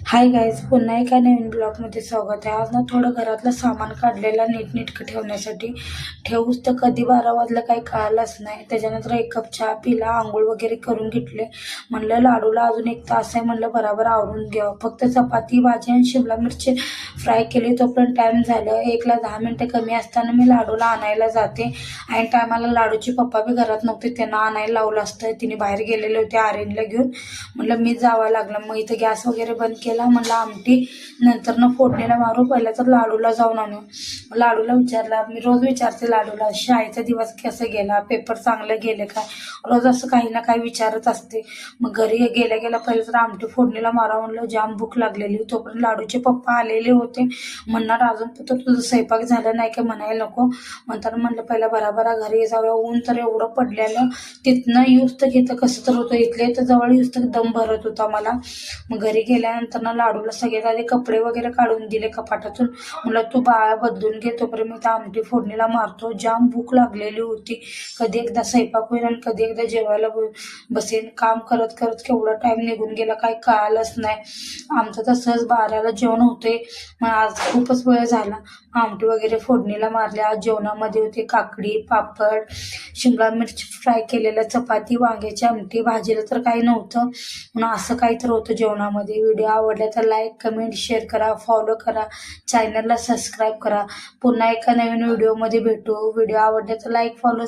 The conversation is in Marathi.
हाय गाईज, पुन्हा एका नवीन ब्लॉगमध्ये स्वागत आहे. आज ना थोडं घरातलं सामान काढलेलं नीटनेटकं ठेवण्यासाठी ठेवूच तर कधी 12 वाजलं काही कळालंच नाही. त्याच्यानंतर एक कप चहा पिला, आंघोळ वगैरे करून घेतले. म्हणलं लाडूला अजून 1 तास आहे, म्हणलं बराबर आवरून घ्यावं. फक्त चपाती भाजी आणि शिमला मिरची फ्राय केली, तोपर्यंत टाईम झालं. 1ला 10 मिनटं कमी असताना मी लाडूला आणायला जाते. आणि टायमाला लाडूचे पप्पा बी घरात नव्हते, त्यांना आणायला लावलं असतं. तिने बाहेर गेलेले होते आर्यनला घेऊन. म्हणलं मी जावं लागलं. मग इथं गॅस वगैरे बंद केला. म्हणलं आमटी नंतर फोडणीला मारू, पहिला तर लाडूला जाऊन आणू. लाडूला विचारला, मी रोज विचारते लाडूला शाळेचा दिवस कसा गेला, पेपर चांगले गेले का, रोज असं काही ना काही विचारत असते. मग घरी गेल्या गेल्या पहिलं तर आमटी फोडणीला मारा म्हणलं, जाम भूक लागलेली. तोपर्यंत लाडूचे पप्पा आलेले होते. म्हणणार अजून तर तुझं स्वयंपाक झालं नाही का म्हणायला नको. म्हणताना म्हणलं पहिला बराबरा घरी जाऊया. ऊन तर एवढं पडलेलं, तिथनं येऊस तर घेतं कसं तर होतं, इथले तर जवळ येऊस तर दम भरत होता मला. मग घरी गेल्यानंतर ना लाडूला सगळे आधी कपडे वगैरे काढून दिले कपाटातून. म्हणलं तू बाळा बदलून घे, तोपर्यंत मी आमटी फोडणीला मारतो. जाम भूक लागलेली होती. कधी एकदा स्वयंपाक होईल आणि कधी एकदा जेवायला बसेन. काम करत करत केवढा टाइम निघून गेला काही कळालंच नाही. आमचं तर सहज 12ला जेवण होते. मग आज खूपच वेळ झाला. आमटी वगैरे फोडणीला मारल्या. आज जेवणामध्ये होते काकडी, पापड, शिमला मिरची फ्राय केलेलं, चपाती, वांग्याची आमटी. भाजीला तर काही नव्हतं, म्हणून असं काहीतरी होतं जेवणामध्ये. व्हिडिओ आवडला तर लाईक, कमेंट, शेअर करा, फॉलो करा, चॅनलला सबस्क्राईब करा. पुन्हा एका नवीन व्हिडिओमध्ये भेटू. व्हिडिओ आवडला तर लाईक, फॉलो